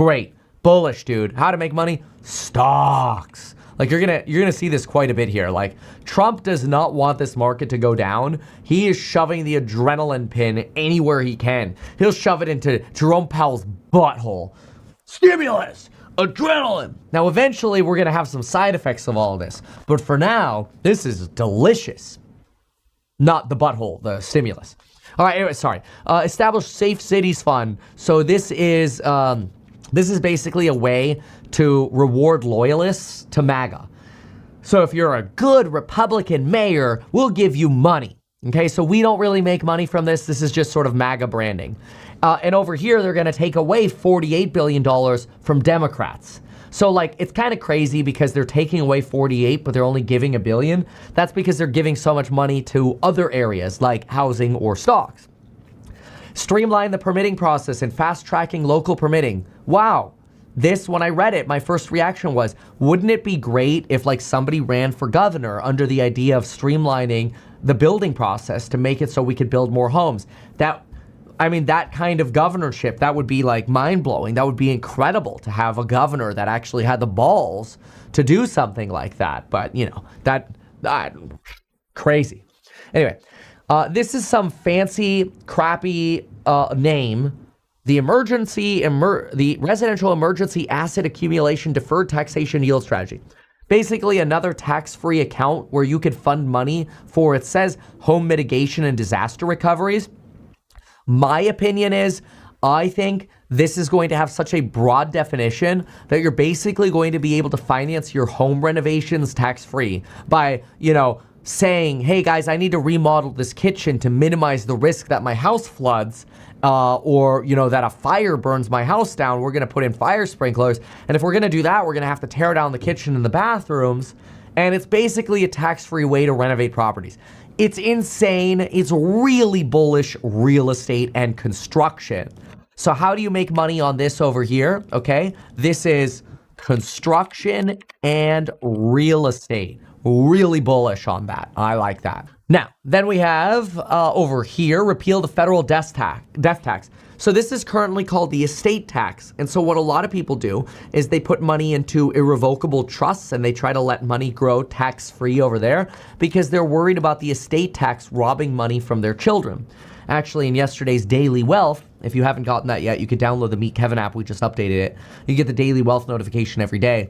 Great. Bullish, dude. How to make money? Stocks. Like you're gonna see this quite a bit here. Like Trump does not want this market to go down. He is shoving the adrenaline pin anywhere he can. He'll shove it into Jerome Powell's butthole. Stimulus, adrenaline. Now eventually we're gonna have some side effects of all of this, but for now this is delicious. Not the butthole, the stimulus. All right. Anyway, sorry. Establish Safe Cities Fund. So this is basically a way to reward loyalists to MAGA. So if you're a good Republican mayor, we'll give you money. Okay, so we don't really make money from this. This is just sort of MAGA branding. And over here, they're going to take away $48 billion from Democrats. So like, it's kind of crazy because they're taking away 48, but they're only giving $1 billion. That's because they're giving so much money to other areas like housing or stocks. Streamline the permitting process and fast-tracking local permitting. Wow. This, when I read it, my first reaction was, wouldn't it be great if like somebody ran for governor under the idea of streamlining the building process to make it so we could build more homes? That kind of governorship, that would be like mind-blowing. That would be incredible to have a governor that actually had the balls to do something like that. But, you know, that crazy. Anyway, this is some fancy, crappy name. The Residential Emergency Asset Accumulation Deferred Taxation Yield Strategy. Basically another tax-free account where you could fund money for, it says, home mitigation and disaster recoveries. My opinion is, I think this is going to have such a broad definition that you're basically going to be able to finance your home renovations tax-free by, you know, saying, hey guys, I need to remodel this kitchen to minimize the risk that my house floods, or, you know, that a fire burns my house down. We're going to put in fire sprinklers. And if we're going to do that, we're going to have to tear down the kitchen and the bathrooms. And it's basically a tax-free way to renovate properties. It's insane. It's really bullish real estate and construction. So how do you make money on this over here? Okay, this is construction and real estate. Really bullish on that. I like that. Now, then we have over here, repeal the federal death tax. So this is currently called the estate tax. And so what a lot of people do is they put money into irrevocable trusts and they try to let money grow tax-free over there because they're worried about the estate tax robbing money from their children. Actually, in yesterday's Daily Wealth, if you haven't gotten that yet, you could download the Meet Kevin app. We just updated it. You get the Daily Wealth notification every day.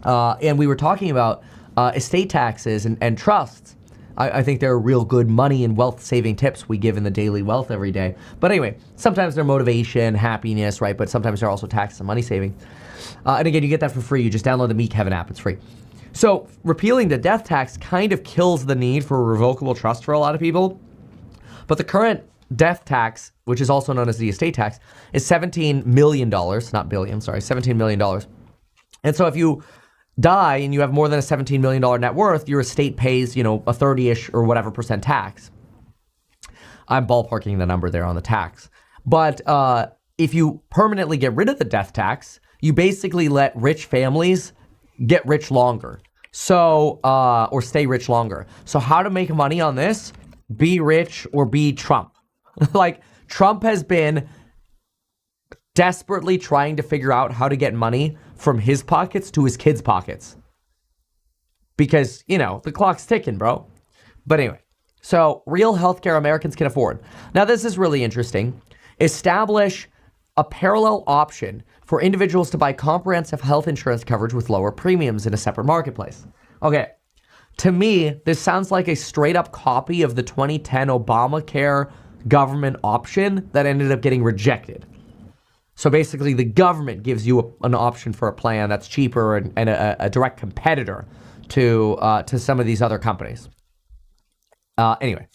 And we were talking about estate taxes and trusts. I think they're real good money and wealth saving tips we give in the Daily Wealth every day. But anyway, sometimes they're motivation, happiness, right? But sometimes they're also tax and money saving. And again, you get that for free. You just download the Meet Kevin app. It's free. So repealing the death tax kind of kills the need for a revocable trust for a lot of people. But the current death tax, which is also known as the estate tax, is $17 million, not billion, sorry, $17 million. And so if you die and you have more than a $17 million net worth, your estate pays, you know, a 30-ish or whatever percent tax. I'm ballparking the number there on the tax. But if you permanently get rid of the death tax, you basically let rich families get rich longer. So, or stay rich longer. So how to make money on this? Be rich or be Trump. Like, Trump has been desperately trying to figure out how to get money from his pockets to his kids' pockets. Because, you know, the clock's ticking, bro. But anyway, so real healthcare Americans can afford. Now, this is really interesting. Establish a parallel option for individuals to buy comprehensive health insurance coverage with lower premiums in a separate marketplace. Okay, to me, this sounds like a straight up copy of the 2010 Obamacare government option that ended up getting rejected. So basically, the government gives you an option for a plan that's cheaper and a direct competitor to some of these other companies. Anyway,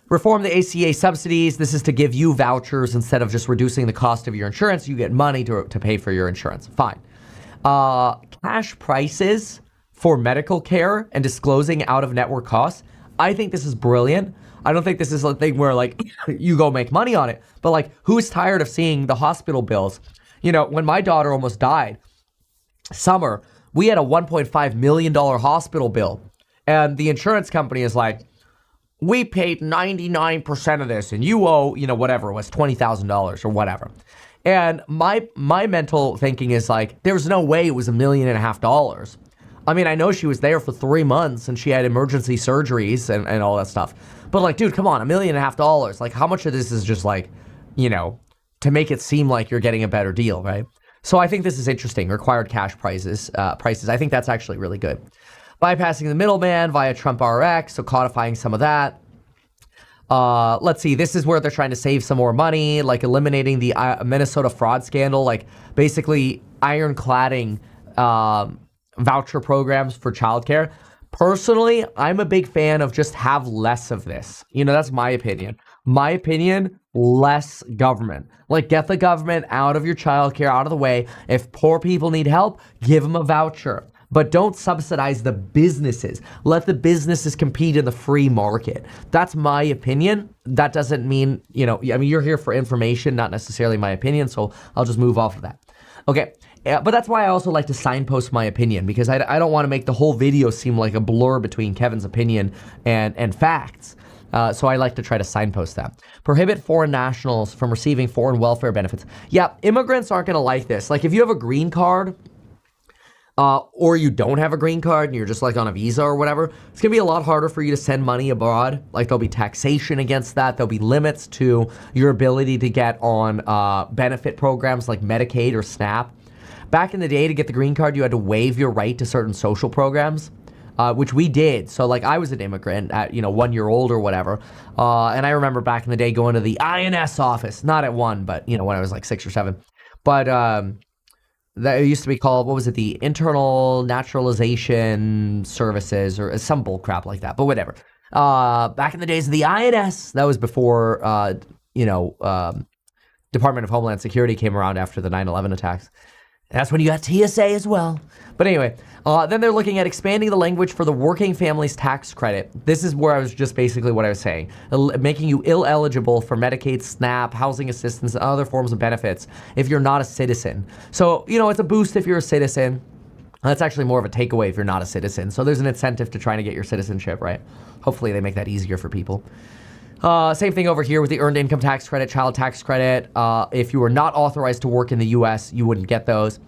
reform the ACA subsidies. This is to give you vouchers instead of just reducing the cost of your insurance. You get money to pay for your insurance. Fine. Cash prices for medical care and disclosing out-of-network costs. I think this is brilliant. I don't think this is a thing where, like, you go make money on it. But, like, who's tired of seeing the hospital bills? You know, when my daughter almost died, summer, we had a $1.5 million hospital bill. And the insurance company is like, we paid 99% of this, and you owe, you know, whatever it was, $20,000 or whatever. And my mental thinking is like, there's no way it was $1.5 million. I mean, I know she was there for 3 months and she had emergency surgeries and all that stuff. But like, dude, come on, $1.5 million. Like, how much of this is just like, to make it seem like you're getting a better deal, right? So I think this is interesting. Required cash prices. I think that's actually really good. Bypassing the middleman via Trump RX, so codifying some of that. Let's see. This is where they're trying to save some more money, like eliminating the Minnesota fraud scandal, like basically ironcladding voucher programs for childcare. Personally, I'm a big fan of just have less of this. That's my opinion. My opinion, less government. Like, get the government out of your childcare, out of the way. If poor people need help, give them a voucher. But don't subsidize the businesses. Let the businesses compete in the free market. That's my opinion. That doesn't mean, you're here for information, not necessarily my opinion. So I'll just move off of that. Okay. Yeah, but that's why I also like to signpost my opinion, because I don't want to make the whole video seem like a blur between Kevin's opinion and facts. So I like to try to signpost that. Prohibit foreign nationals from receiving foreign welfare benefits. Yeah, immigrants aren't going to like this. Like, if you have a green card, or you don't have a green card and you're just like on a visa or whatever, it's going to be a lot harder for you to send money abroad. Like, there'll be taxation against that. There'll be limits to your ability to get on benefit programs like Medicaid or SNAP. Back in the day, to get the green card, you had to waive your right to certain social programs, which we did. So, like, I was an immigrant at, 1 year old or whatever. And I remember back in the day going to the INS office, not at 1, but, when I was like 6 or 7. But that used to be called, what was it? The Internal Naturalization Services or some bull crap like that, but whatever. Back in the days of the INS, that was before, Department of Homeland Security came around after the 9/11 attacks. That's when you got TSA as well. But anyway, then they're looking at expanding the language for the working families tax credit. This is where I was just basically what I was saying. Making you ineligible for Medicaid, SNAP, housing assistance, and other forms of benefits if you're not a citizen. So, it's a boost if you're a citizen. That's actually more of a takeaway if you're not a citizen. So there's an incentive to trying to get your citizenship, right? Hopefully they make that easier for people. Same thing over here with the earned income tax credit, child tax credit. If you were not authorized to work in the U.S., you wouldn't get those.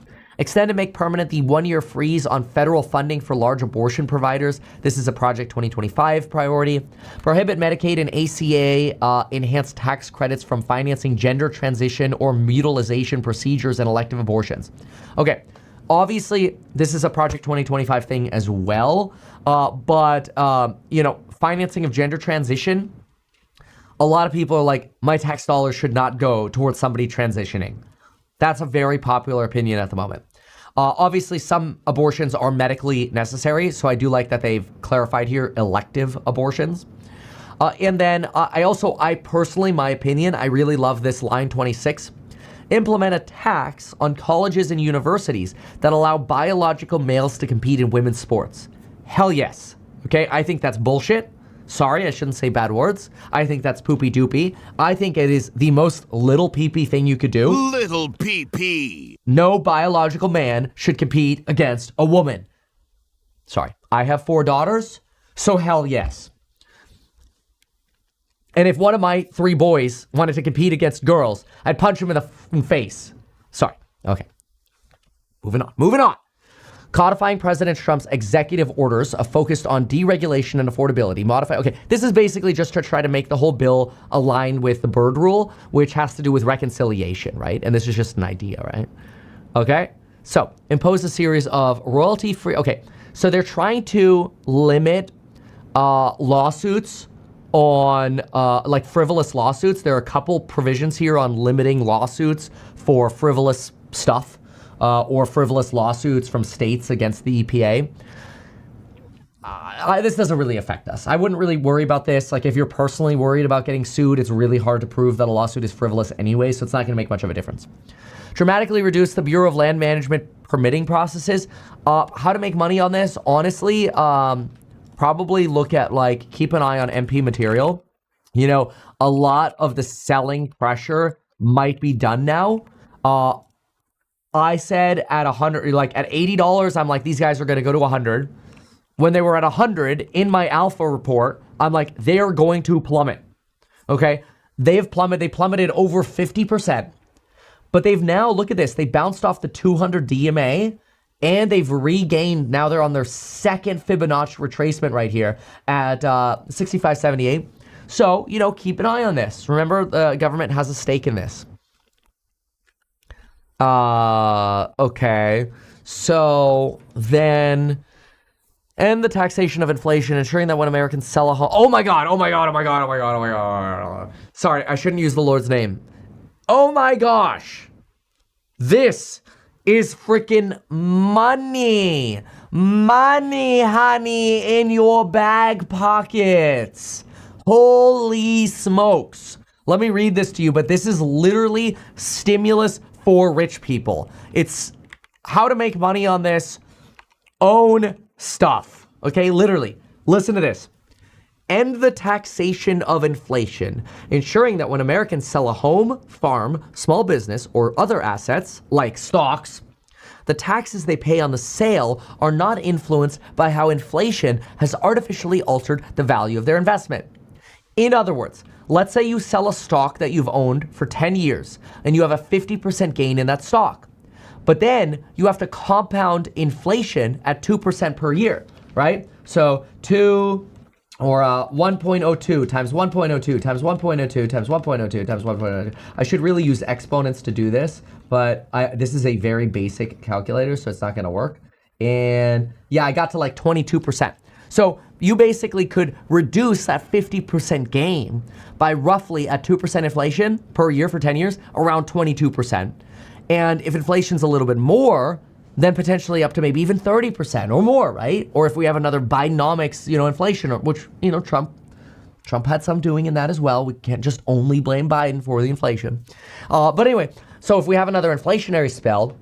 Extend and make permanent the 1-year freeze on federal funding for large abortion providers. This is a Project 2025 priority. Prohibit Medicaid and ACA enhanced tax credits from financing gender transition or mutilization procedures and elective abortions. Okay, obviously, this is a Project 2025 thing as well. But financing of gender transition, a lot of people are like, my tax dollars should not go towards somebody transitioning. That's a very popular opinion at the moment. Obviously, some abortions are medically necessary, so I do like that they've clarified here elective abortions. And then I personally, my opinion, I really love this line 26. Implement a tax on colleges and universities that allow biological males to compete in women's sports. Hell yes. Okay, I think that's bullshit. Sorry, I shouldn't say bad words. I think that's poopy doopy. I think it is the most little pee-pee thing you could do. Little pee-pee. No biological man should compete against a woman. Sorry, I have 4 daughters, so hell yes. And if one of my 3 boys wanted to compete against girls, I'd punch him in the face. Sorry. Okay. Moving on. Codifying President Trump's executive orders focused on deregulation and affordability. Okay, this is basically just to try to make the whole bill align with the Byrd Rule, which has to do with reconciliation, right? And this is just an idea, right? Okay, so impose a series of royalty-free. Okay, so they're trying to limit lawsuits on like frivolous lawsuits. There are a couple provisions here on limiting lawsuits for frivolous stuff. Or frivolous lawsuits from states against the EPA. This doesn't really affect us. I wouldn't really worry about this. Like, if you're personally worried about getting sued, it's really hard to prove that a lawsuit is frivolous anyway, so it's not going to make much of a difference. Dramatically reduce the Bureau of Land Management permitting processes. How to make money on this? Honestly, probably look at, like, keep an eye on MP material. A lot of the selling pressure might be done now. I said at 100, like at $80, I'm like, these guys are going to go to 100. When they were at 100 in my alpha report, I'm like, they are going to plummet. Okay. They plummeted over 50%. But they've now, look at this, they bounced off the 200 DMA and they've regained, now they're on their second Fibonacci retracement right here at 65.78. So, keep an eye on this. Remember, the government has a stake in this. Okay. So then, end the taxation of inflation, ensuring that when Americans sell a home. Oh my God. Sorry, I shouldn't use the Lord's name. Oh my gosh. This is freaking money. Money, honey, in your bag pockets. Holy smokes. Let me read this to you, but this is literally stimulus for rich people. It's how to make money on this. Own stuff. Okay, literally. Listen to this. End the taxation of inflation, ensuring that when Americans sell a home, farm, small business, or other assets, like stocks, the taxes they pay on the sale are not influenced by how inflation has artificially altered the value of their investment. In other words, let's say you sell a stock that you've owned for 10 years and you have a 50% gain in that stock. But then you have to compound inflation at 2% per year, right? So 1.02 times 1.02 times 1.02 times 1.02 times 1.02. I should really use exponents to do this, but this is a very basic calculator, so it's not going to work. And yeah, I got to like 22%. So you basically could reduce that 50% gain by roughly at 2% inflation per year for 10 years, around 22%. And if inflation's a little bit more, then potentially up to maybe even 30% or more, right? Or if we have another Bidenomics, inflation, which, Trump had some doing in that as well. We can't just only blame Biden for the inflation. But anyway, so if we have another inflationary spell,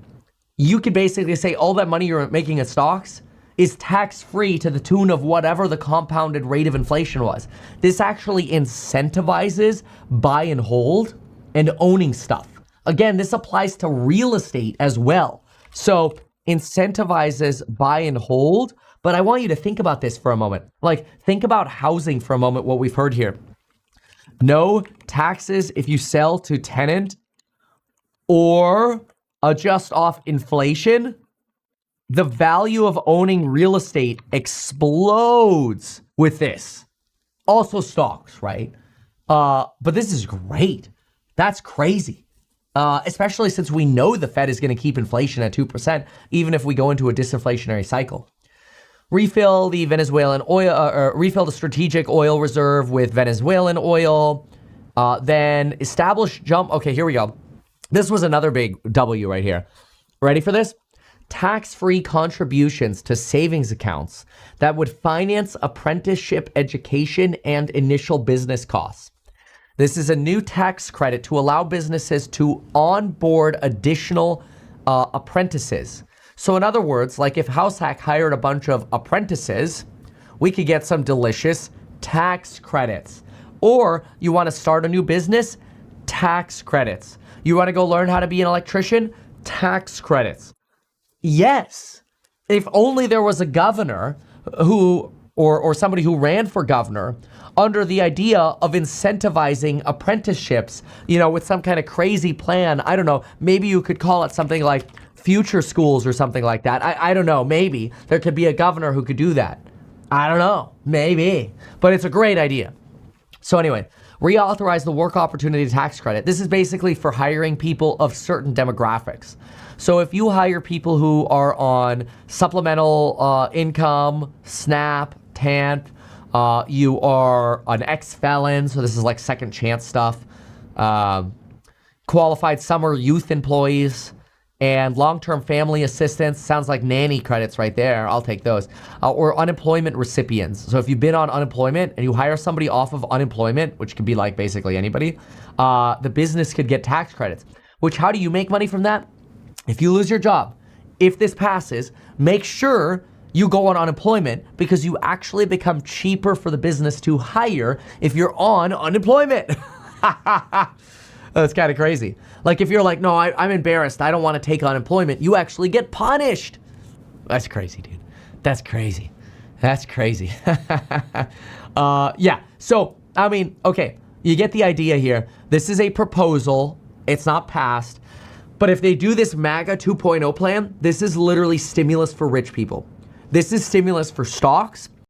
you could basically say all that money you're making in stocks is tax-free to the tune of whatever the compounded rate of inflation was. This actually incentivizes buy and hold and owning stuff. Again, this applies to real estate as well. So incentivizes buy and hold, but I want you to think about this for a moment. Like, think about housing for a moment, what we've heard here. No taxes if you sell to tenant or adjust off inflation. The value of owning real estate explodes with this. Also stocks, right? But this is great. That's crazy. Especially since we know the Fed is going to keep inflation at 2%, even if we go into a disinflationary cycle. Refill the Venezuelan oil, refill the strategic oil reserve with Venezuelan oil. Then establish okay, here we go. This was another big W right here. Ready for this? Tax-free contributions to savings accounts that would finance apprenticeship education and initial business costs. This is a new tax credit to allow businesses to onboard additional apprentices. So in other words, like if HouseHack hired a bunch of apprentices, we could get some delicious tax credits. Or you want to start a new business? Tax credits. You want to go learn how to be an electrician? Tax credits. Yes. If only there was a governor who, or somebody who ran for governor under the idea of incentivizing apprenticeships, with some kind of crazy plan. I don't know. Maybe you could call it something like future schools or something like that. I don't know. Maybe there could be a governor who could do that. I don't know. Maybe. But it's a great idea. So anyway, reauthorize the work opportunity tax credit. This is basically for hiring people of certain demographics. So if you hire people who are on supplemental income, SNAP, TANF, you are an ex-felon, so this is like second chance stuff, qualified summer youth employees, and long-term family assistance, sounds like nanny credits right there, I'll take those, or unemployment recipients. So if you've been on unemployment and you hire somebody off of unemployment, which could be like basically anybody, the business could get tax credits. Which, how do you make money from that? If you lose your job, if this passes, make sure you go on unemployment because you actually become cheaper for the business to hire if you're on unemployment. That's kind of crazy. Like if you're like, no, I'm embarrassed, I don't want to take unemployment, you actually get punished. That's crazy, dude. That's crazy. That's crazy. Yeah, so, okay, you get the idea here. This is a proposal. It's not passed. But if they do this MAGA 2.0 plan, this is literally stimulus for rich people. This is stimulus for stocks.